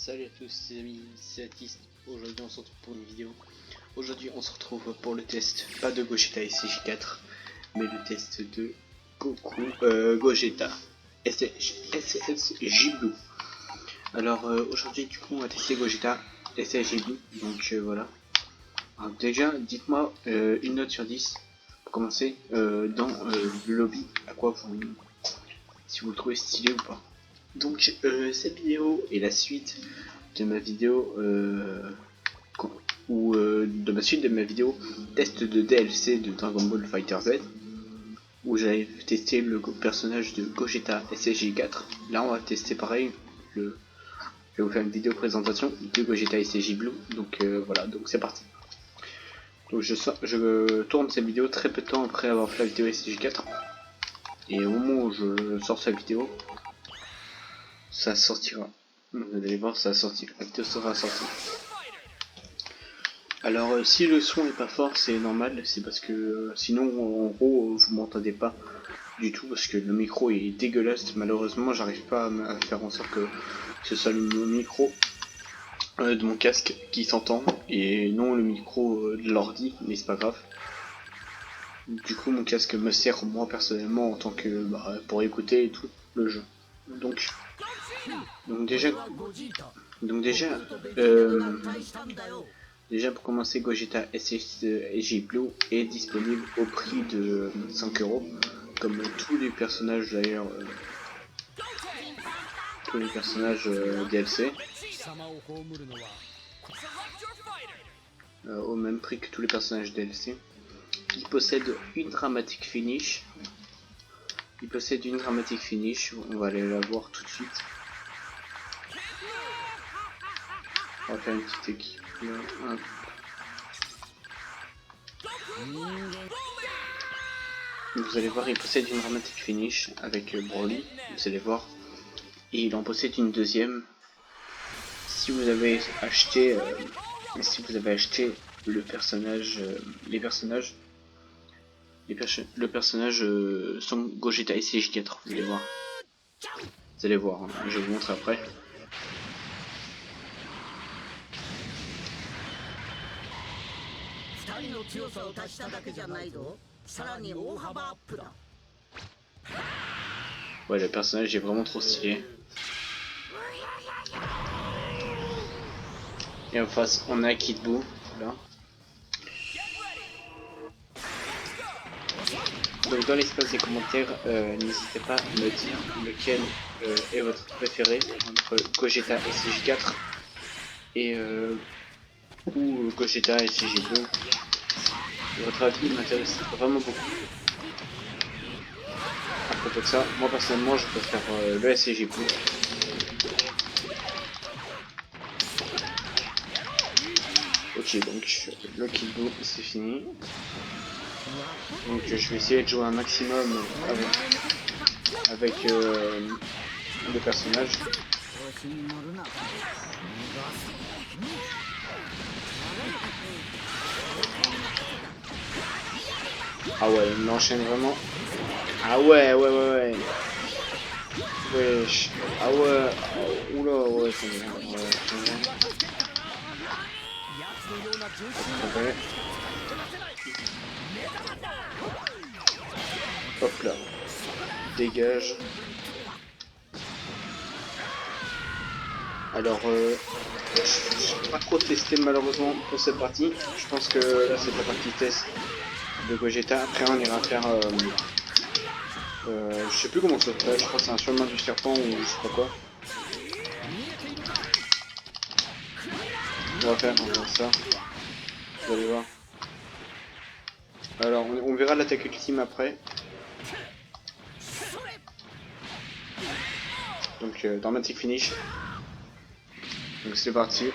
Salut à tous les amis, c'est Atist. Aujourd'hui on se retrouve pour une vidéo. Aujourd'hui on se retrouve pour le test, pas de Gogeta SCJ4, mais le test de Goku, Gogeta SCJ Blue. Alors aujourd'hui du coup on va tester Gogeta SCJ Blue, donc voilà. Alors, déjà dites-moi une note sur 10 pour commencer dans le lobby, à quoi vous, si vous le trouvez stylé ou pas. Donc cette vidéo est la suite de ma vidéo de ma vidéo test de DLC de Dragon Ball Fighter Z, où j'avais testé le personnage de Gogeta SSJ4. Là on va tester pareil, je vais vous faire une vidéo présentation de Gogeta SSJ Blue, donc voilà, donc c'est parti. Donc je tourne cette vidéo très peu de temps après avoir fait la vidéo SSJ4, et au moment où je sors cette vidéo, ça sortira. Vous allez voir, ça sortira. La vidéo sera sortie. Alors si le son est pas fort, c'est normal, c'est parce que sinon en gros vous m'entendez pas du tout parce que le micro est dégueulasse. Malheureusement j'arrive pas à faire en sorte que ce soit le micro de mon casque qui s'entend et non le micro de l'ordi, mais c'est pas grave. Du coup mon casque me sert moi personnellement en tant que pour écouter tout le jeu. Donc déjà pour commencer, Gogeta SSJ Blue est disponible au prix de 5 €, comme tous les personnages d'ailleurs, tous les personnages DLC, au même prix que tous les personnages DLC. Il possède une dramatic finish. On va aller la voir tout de suite. On va faire une petite équipe. Vous allez voir, il possède une dramatic finish avec Broly, vous allez voir, et il en possède une deuxième. Si vous avez acheté, le personnage, le personnage Son Gogeta SCJ4, vous allez voir, hein, je vais vous montrer après. Ouais, le personnage est vraiment trop stylé. Et en face, on a Kid Buu, là. Donc dans l'espace des commentaires, n'hésitez pas à me dire lequel est votre préféré entre Gogeta SCJ4 et ou Gogeta SCJ Blue. Votre avis m'intéresse vraiment beaucoup. À propos de ça, moi personnellement je préfère le SCJ Blue. Ok, donc le Kid Buu c'est fini. Donc je vais essayer de jouer un maximum avec le personnage. Ah ouais, il m'enchaîne vraiment. Ah ouais. Wesh. Ah ouais. Oh, oula, ouais, c'est bien. Ouais. Hop là. Dégage. Alors, je n'ai pas trop testé malheureusement pour cette partie. Je pense que là c'est la partie test de Gogeta. Après on ira faire... je sais plus comment ça s'appelle, je crois que c'est un chemin du serpent ou je sais pas quoi. On va faire ça. Vous allez voir. Alors on verra l'attaque ultime après. Donc dramatic finish. Donc c'est parti.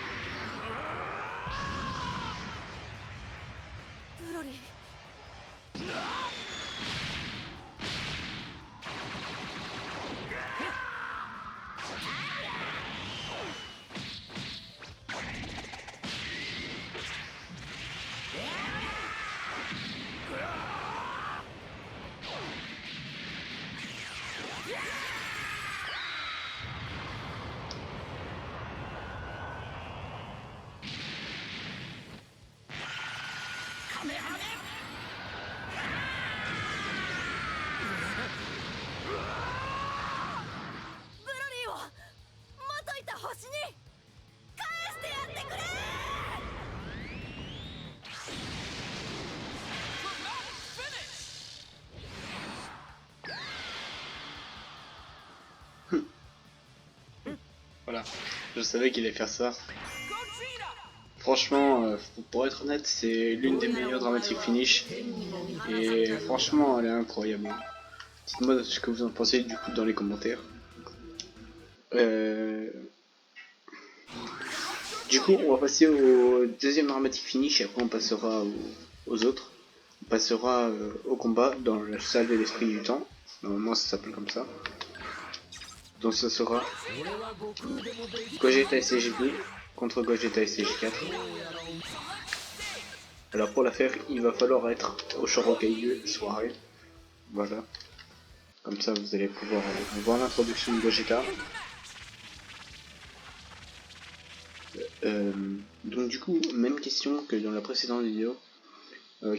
Je savais qu'il allait faire ça. Franchement, pour être honnête, c'est l'une des meilleures dramatiques finish. Et franchement, elle est incroyable. Dites-moi ce que vous en pensez du coup dans les commentaires. Du coup, on va passer au deuxième dramatique finish et après on passera aux autres. On passera au combat dans la salle de l'esprit du temps. Normalement, ça s'appelle comme ça. Donc ça sera Gogeta SCJ2 contre Gogeta SCJ4. Alors pour la faire, il va falloir être au Shorokaiju soirée. Voilà. Comme ça, vous allez pouvoir voir l'introduction de Gogeta. Donc du coup, même question que dans la précédente vidéo.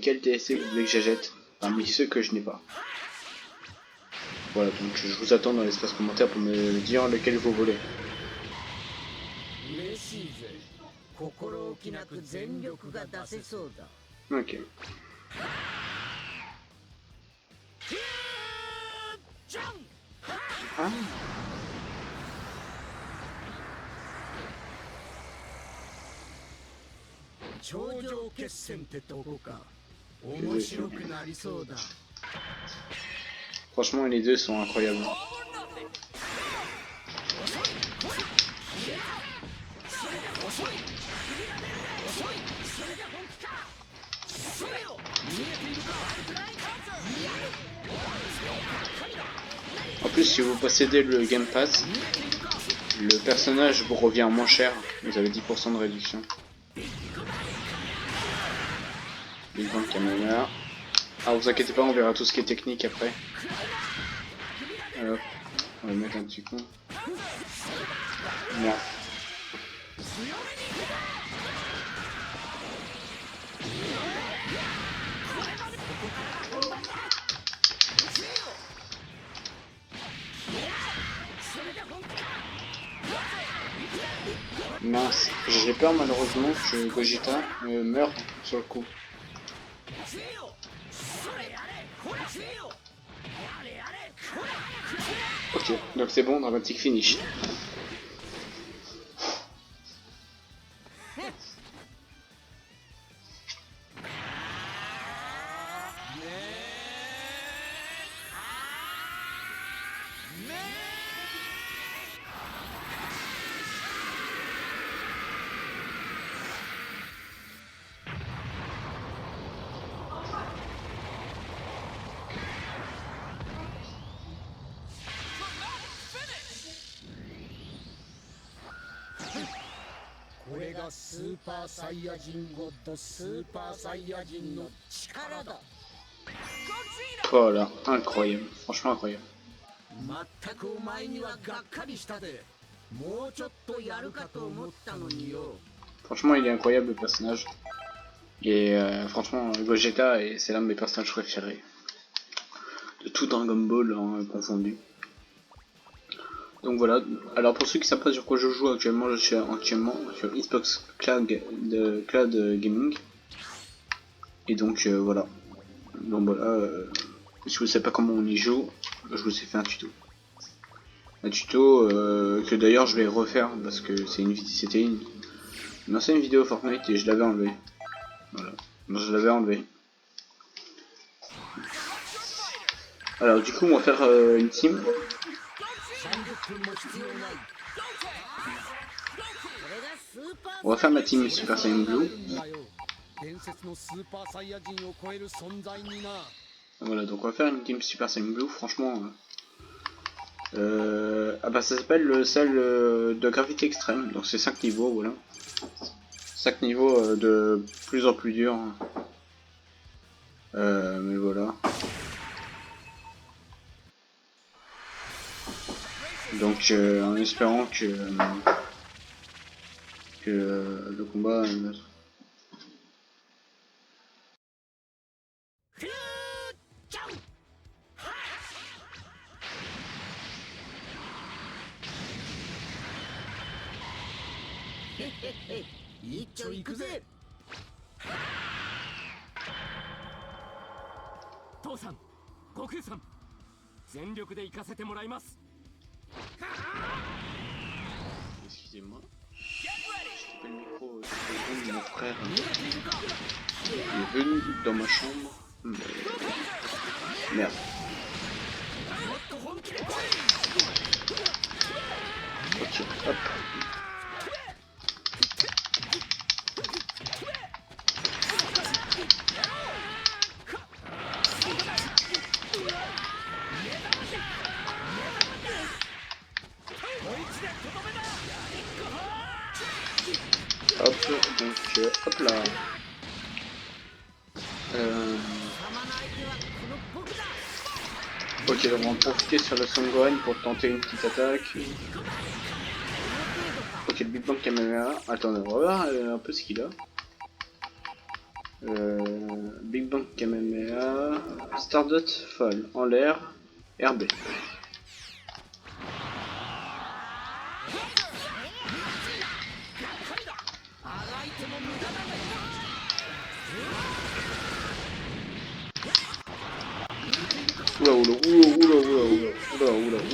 Quel DLC vous voulez que j'achète parmi ceux que je n'ai pas? Voilà, donc je vous attends dans l'espace commentaire pour me dire lequel vous voulez. Ok. Ah. Franchement, les deux sont incroyables. En plus, si vous possédez le Game Pass, le personnage vous revient moins cher. Vous avez 10% de réduction. Big Bang Caméra. Ah, vous inquiétez pas, on verra tout ce qui est technique après. Alors, on va mettre un petit coup. Là. Mince, j'ai peur malheureusement que Gogeta meure sur le coup. Ok, donc c'est bon, dramatique finish. Voilà, incroyable, franchement incroyable. Franchement, il est incroyable le personnage. Et franchement, Gogeta, c'est l'un de mes personnages préférés. De tout Dragon Ball hein, confondu. Donc voilà, alors pour ceux qui savent pas sur quoi je joue actuellement, je suis actuellement sur Xbox Cloud Gaming. Et donc voilà. Donc voilà, si vous savez pas comment on y joue, je vous ai fait un tuto. Un tuto que d'ailleurs je vais refaire parce que c'était une ancienne vidéo Fortnite et je l'avais enlevé. Voilà, je l'avais enlevé. Alors du coup on va faire une team. On va faire ma team Super Saiyan Blue. Voilà, donc on va faire une team Super Saiyan Blue, franchement. Ah bah ça s'appelle le salle de gravité extrême, donc c'est 5 niveaux, voilà. 5 niveaux de plus en plus dur. Mais voilà. Donc en espérant que le combat... Excusez-moi. frère est venu dans ma chambre. Merde. Ok, hop. Hop, donc hop là. Ok, donc on va profiter sur le Son Gohan pour tenter une petite attaque. Ok, le Big Bang Kamehameha. Attends, on va voir un peu ce qu'il a. Big Bang Kamehameha. Stardust Fall en l'air. RB.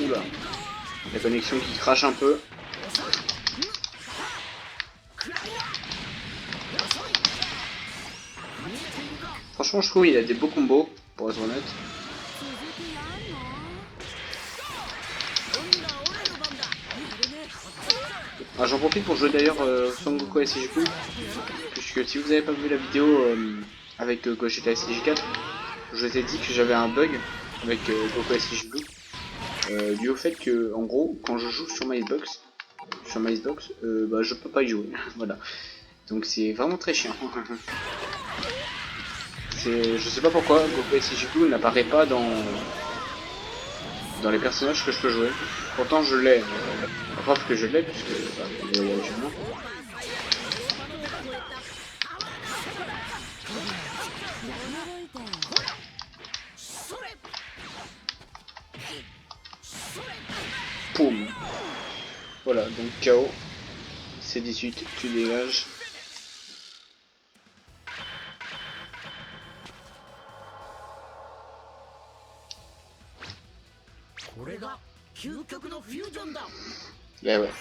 Oula. La connexion qui crache un peu. Franchement, je trouve qu'il a des beaux combos, pour être honnête. Ah, j'en profite pour jouer d'ailleurs Son Goku SSJ Blue, puisque si vous n'avez pas vu la vidéo avec Gogeta SSJ4, je vous ai dit que j'avais un bug avec Goku SSJ Blue, dû au fait que, en gros, quand je joue sur ma Xbox, bah, je peux pas y jouer, voilà. Donc c'est vraiment très chiant. Je sais pas pourquoi Goku SSJ Blue n'apparaît pas dans les personnages que je peux jouer. Pourtant je l'ai. Preuve que je l'ai puisque il y a actuellement. Poum. Voilà, donc KO. C18, tu dégages. Ouais.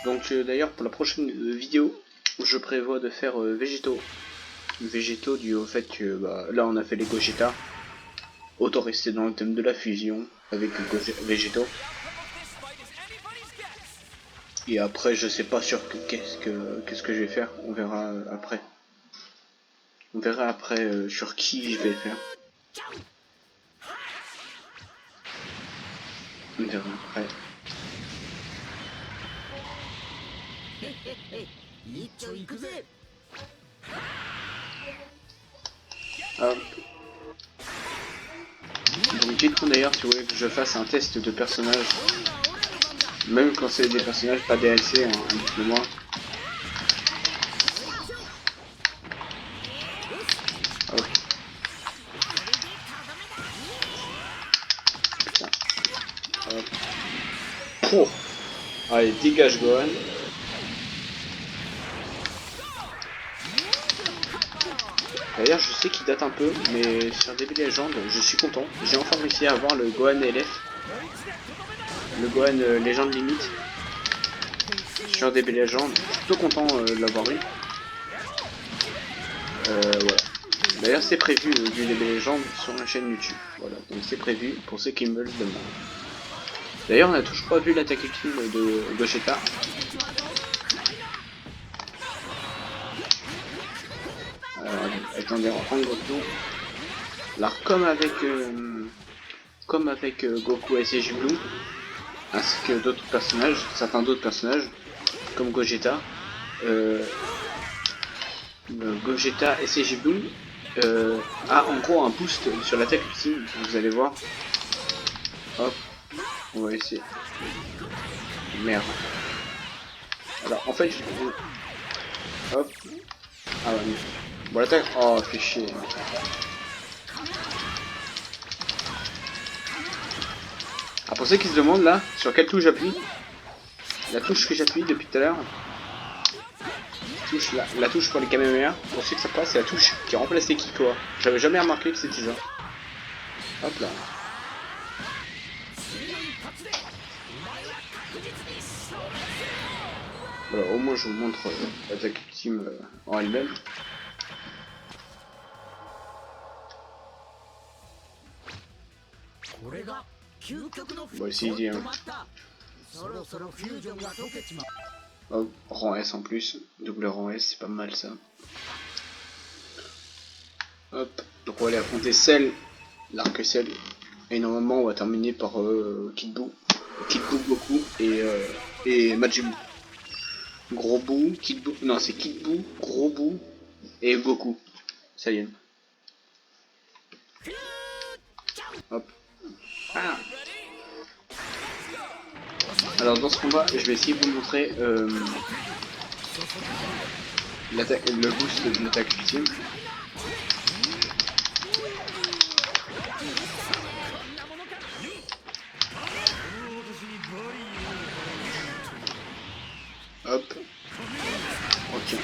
Donc d'ailleurs pour la prochaine vidéo, je prévois de faire Végétaux. Végétaux dû au fait que bah, là on a fait les Gogeta. Autant rester dans le thème de la fusion avec Végétaux. Et après je sais pas sur qu'est-ce que je vais faire, on verra après. On verra après sur qui je vais le faire. On verra après. Hop. Donc dites-moi d'ailleurs si vous voulez que je fasse un test de personnages. Même quand c'est des personnages pas DLC, hein, dites-le moi. Hop. Putain. Hop. Oh. Allez, dégage Gohan. D'ailleurs, je sais qu'il date un peu, mais sur DB Legend, je suis content. J'ai enfin réussi à avoir le Gohan LF. Le Gohan Légende limite. Sur DB Legend, je suis plutôt content de l'avoir eu. Voilà. D'ailleurs, c'est prévu du DB Legend sur la chaîne YouTube. Voilà, donc c'est prévu pour ceux qui me le demandent. D'ailleurs, on n'a toujours pas vu l'attaque ultime de Gogeta. Attendez, on prend Goku. Alors comme avec Goku SSJ Blue, ainsi que d'autres personnages, certains d'autres personnages, comme Gogeta, Gogeta SSJ Blue a en gros un boost sur l'attaque ultime, vous allez voir. Hop, on va essayer. Merde. Alors en fait, hop. Ah ouais. Bon l'attaque. Oh, fait chier. Ah, pour ceux qui se demandent là, sur quelle touche j'appuie, la touche que j'appuie depuis tout à l'heure, la touche pour les Kamehameha, pour ceux que ça passe, c'est la touche qui remplace les Kikoa. J'avais jamais remarqué que c'était ça. Hop là. Voilà, au moins je vous montre l'attaque ultime en elle-même. Bon, ici, oh, rang S en plus, double rang S, c'est pas mal ça. Hop, donc on va aller affronter Cell, l'arc Cell. Et normalement on va terminer par Kid Buu, Goku et Majin Buu. Gros Buu, Kid Buu, non c'est Kid Buu, Gros Buu et Goku. Ça y est. Hop. Ah. Alors dans ce combat, je vais essayer de vous montrer le boost de l'attaque ultime. Hop. Ok,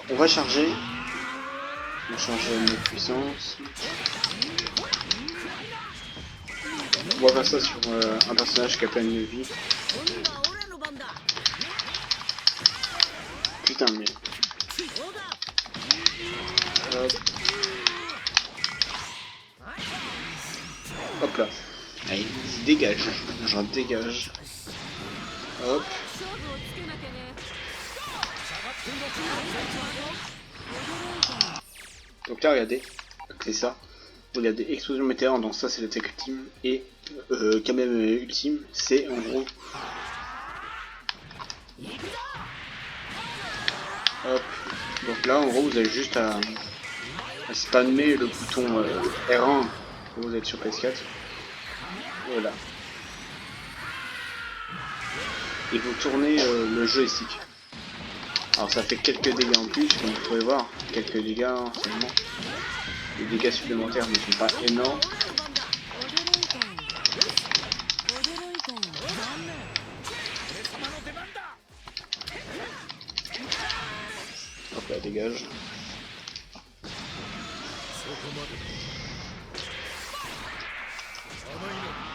on va charger. On va changer notre puissance. On va faire ça sur un personnage qui a plein de vie. Putain mais... Hop. Hop là. Allez, dégage. J'en dégage. Hop. Donc là regardez, c'est ça. Regardez, explosion météore, donc ça c'est l'attaque ultime. Et Kameme ultime, c'est en gros. Hop. Donc là en gros vous avez juste à spammer le bouton R1 quand vous êtes sur PS4. Voilà. Et vous tournez le joystick. Alors ça fait quelques dégâts en plus, comme vous pouvez voir. Quelques dégâts seulement. Les dégâts supplémentaires ne sont pas énormes. Hop là, dégage.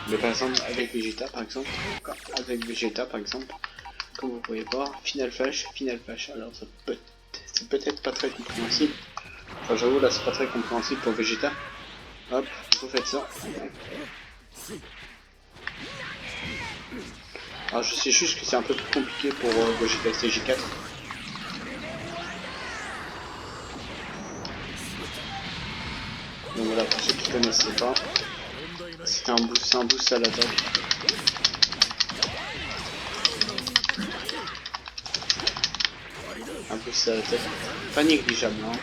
Mais par exemple avec Vegeta par exemple, comme vous pouvez voir, Final Flash. Alors ça c'est peut-être pas très compréhensible. Enfin j'avoue là c'est pas très compréhensible pour Vegeta. Hop, vous faites ça. Alors je sais juste que c'est un peu plus compliqué pour Gogeta SSJ4. Donc voilà, pour ceux qui ne connaissaient pas, c'est un boost à l'attaque. Un boost à l'attaque. Pas négligeable, hein.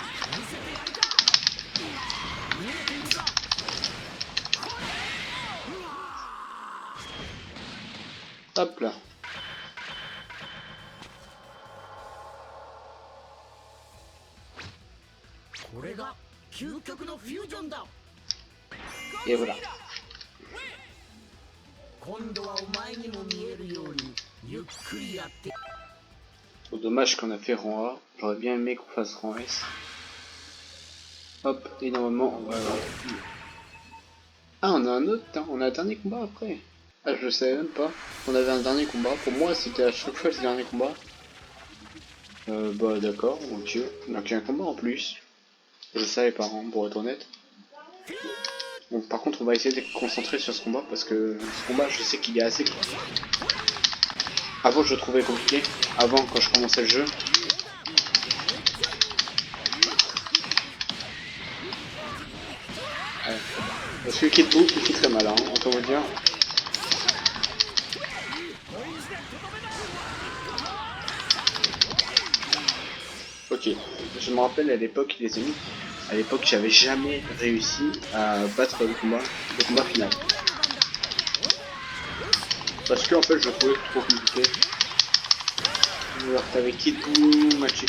Hop là. Et voilà. Oh, dommage qu'on a fait rang A. J'aurais bien aimé qu'on fasse rang S. Hop, et normalement on va... Ah, on a un autre, hein. On a un dernier combat après. Ah, je le savais même pas. On avait un dernier combat. Pour moi, c'était à chaque fois le dernier combat. Bah d'accord, ok. Donc il y a un combat en plus. Je le savais pas, hein, pour être honnête. Bon, par contre, on va essayer de se concentrer sur ce combat parce que ce combat, je sais qu'il est assez. Avant, je le trouvais compliqué. Avant, quand je commençais le jeu. Ouais. Parce que Kid Buu, il fait très mal, hein, autant vous dire. Ok, je me rappelle à l'époque, les amis, à l'époque, j'avais jamais réussi à battre le combat final. Parce que en fait, je le trouvais trop compliqué. Alors t'avais Kid Buu, Machi.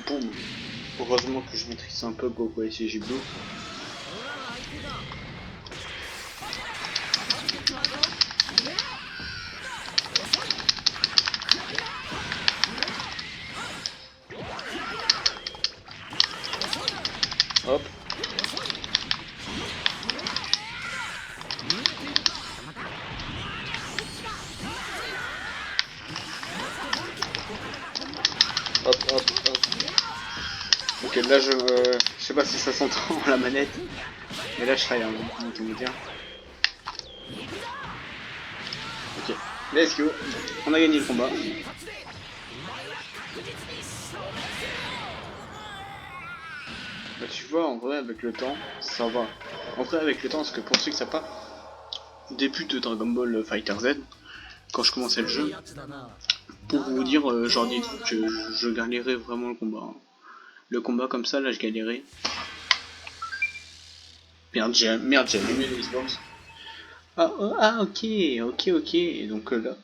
Boum. Heureusement que je maîtrise un peu Goku SSJ Blue. Hop, hop, hop. Ok, là je sais pas si ça s'entend la manette, mais là je try, hein, on me dire. Ok, let's go. On a gagné le combat. Bah, tu vois, en vrai avec le temps, ça va. En vrai avec le temps, parce que pour ceux qui savent pas, début de Dragon Ball Fighter Z, quand je commençais le jeu, pour vous dire, genre des trucs, je galérais vraiment le combat. Hein. Le combat comme ça, là je galérais. Merde, j'ai allumé les Xbox. Ah, oh, ah, ok, ok. Et donc là,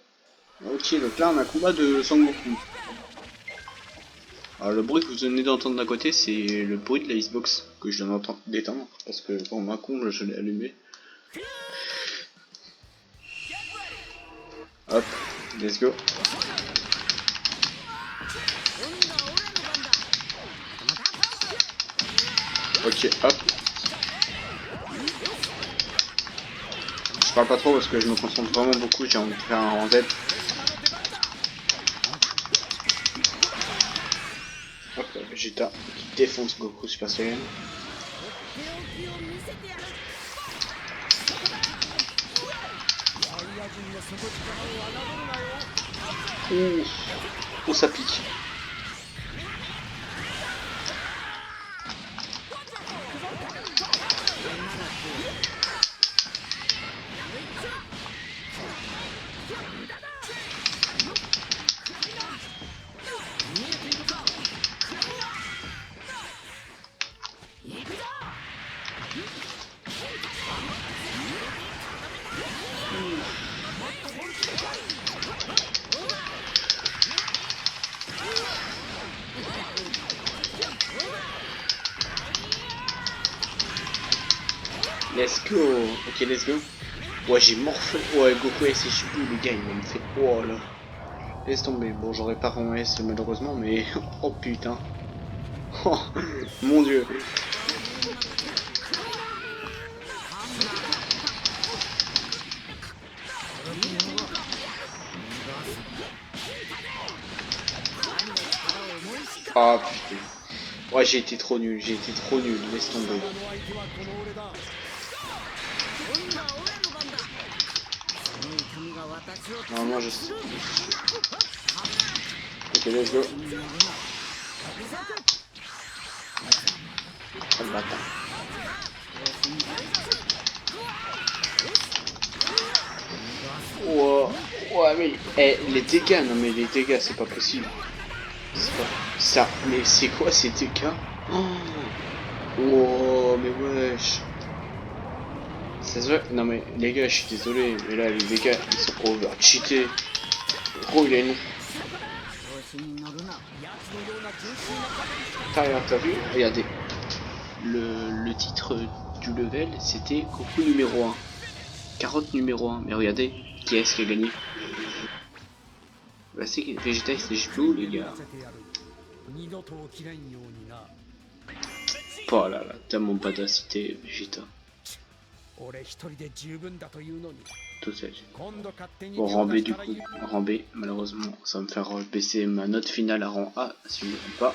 ok, donc là on a un combat de Sangoku. Alors le bruit que vous venez d'entendre d'un côté, c'est le bruit de la Xbox que je viens d'éteindre parce que bon, ma con, je l'ai allumé. Hop, let's go. Ok, hop. Je parle pas trop parce que je me concentre vraiment beaucoup, j'ai envie de faire un en Z. Hop, Vegeta qui défonce Goku Super Saiyan. Ouh, oh, ça pique. Let's go. Ok, let's go. Ouais, j'ai morflé. Ouais, Goku S et Shibu, les gars, il me fait. Oh là. Laisse tomber. Bon, j'aurais pas en S malheureusement, mais. Oh putain. Oh, mon dieu. Ah putain. Ouais, j'ai été trop nul, laisse tomber. Normalement, je sais. Ok, let's go. Oh le bâtard. Oh, ouais, mais les dégâts, non mais les dégâts, c'est pas possible. C'est pas ça. Mais c'est quoi ces dégâts? Oh, mais wesh. Ça se voit. Non mais les gars, je suis désolé, mais là les dégâts ils sont over cheatés. Gros, il a une. T'as vu? Regardez. Le titre du level c'était Goku numéro 1. Carotte numéro 1. Mais regardez, qui est-ce qui a gagné? Bah c'est Vegeta et Shibu les gars. Oh là là, tellement pas d'audacité Vegeta. Tout seul. Bon, rang B du coup. Rang B, malheureusement, ça va me faire baisser ma note finale à rang A, si je ne me trompe pas.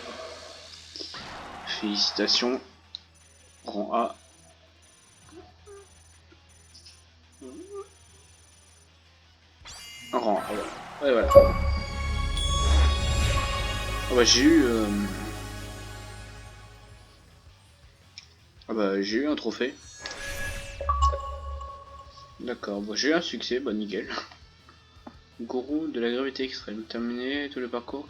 Félicitations. Rang A. Rang A, voilà. Ouais, voilà. Ah bah j'ai eu... Ah bah j'ai eu un trophée. D'accord, bon, j'ai eu un succès, bah nickel. Gourou de la gravité extrême. Terminé tout le parcours.